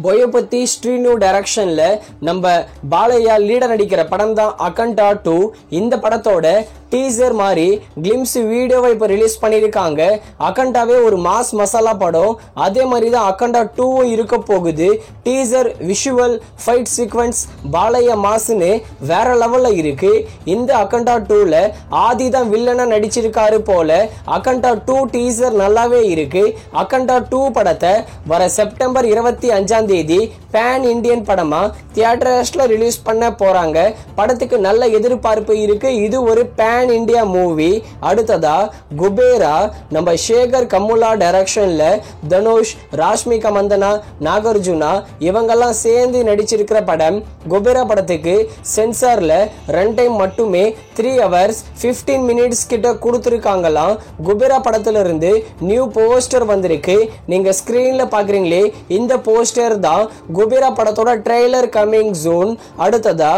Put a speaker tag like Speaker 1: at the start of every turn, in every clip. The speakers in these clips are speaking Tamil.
Speaker 1: போயபத்தி ஸ்ரீனு டைரக்ஷன்ல நம்ம பாலையா லீடர் நடிக்கிற படம் தான் அகண்டா 2. இந்த படத்தோட டீசர் மாதிரி கிளிம்ஸ் வீடியோவை இப்போ ரிலீஸ் பண்ணியிருக்காங்க. அகண்டாவே ஒரு மாஸ் மசாலா படம், அதே மாதிரி தான் அகண்டா 2 இருக்க போகுது. Teaser, visual, fight sequence Balayya மாஸ்னு வேற லெவல்ல இருக்கு. இந்த அகண்டா 2ல ஆதி தான் வில்லனா நடிச்சிருக்காரு போல. அகண்டா 2 டீசர் நல்லாவே இருக்கு. அகண்டா 2 படத்தை வர செப்டம்பர் 25 பேன் இண்டியன் படமா தியேட்டர்ஸ்ல ரிலீஸ் பண்ண போறாங்க. படத்துக்கு நல்ல எதிர்பார்ப்பு இருக்கு. இது ஒரு பேன் இண்டியா மூவி. அடுத்ததா குபேரா நம்ம சேகர் கமுலா டைரக்ஷன்ல தனுஷ், ராஷ்மிகா மந்தனா, நாகார்ஜுனா இவங்கெல்லாம் சேர்ந்து நடிச்சிருக்கிற படம். குபேரா படத்துக்கு சென்சார்ல ரன் டைம் மட்டுமே 3 hours 15 minutes கிட்ட கொடுத்துருக்காங்களாம். குபேரா படத்துல இருந்து நியூ போஸ்டர் வந்திருக்கு. நீங்க ஸ்கிரீன்ல பாக்குறீங்களே, இந்த போஸ்டர் தான் குபேரா படத்தோட ட்ரெய்லர் கமிங் சூன். அடுத்ததா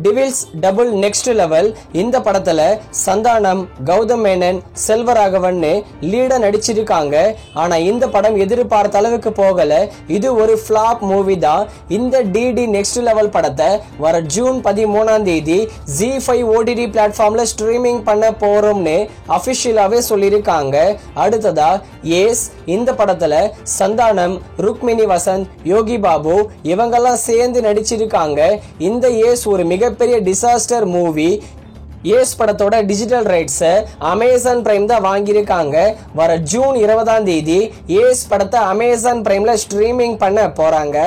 Speaker 1: டிவில்ஸ் டபுள் நெக்ஸ்ட் லெவல். இந்த படத்துல சந்தானம், கௌதம் மேனன், செல்வராகவன் லீட நடிச்சிருக்காங்க. ஆனா இந்த படம் எதிர்பார்த்த அளவுக்கு போகல. இது ஒரு ஃபிளாப் மூவி தான். இந்த டிடி நெக்ஸ்ட் லெவல் படத்தை வர ஜூன் 13 ZEE5 OTT பிளாட்ஃபார்ம்ல ஸ்ட்ரீமிங் பண்ண போறோம்னு அபிஷியலாவே சொல்லியிருக்காங்க. அடுத்ததா ஏஸ். இந்த படத்துல சந்தானம், ருக்மிணி வசந்த், யோகி பாபு இவங்கெல்லாம் சேர்ந்து நடிச்சிருக்காங்க. இந்த ஏஸ் ஒரு மிகப்பெரிய டிசாஸ்டர் மூவி. ஏஸ் படத்தோட டிஜிட்டல் ரைட்ஸை அமேசான் பிரைம் தான் வாங்கியிருக்காங்க. வர ஜூன் 20 ஏஸ் படத்தை அமேசான் பிரைம்ல ஸ்ட்ரீமிங் பண்ண போறாங்க.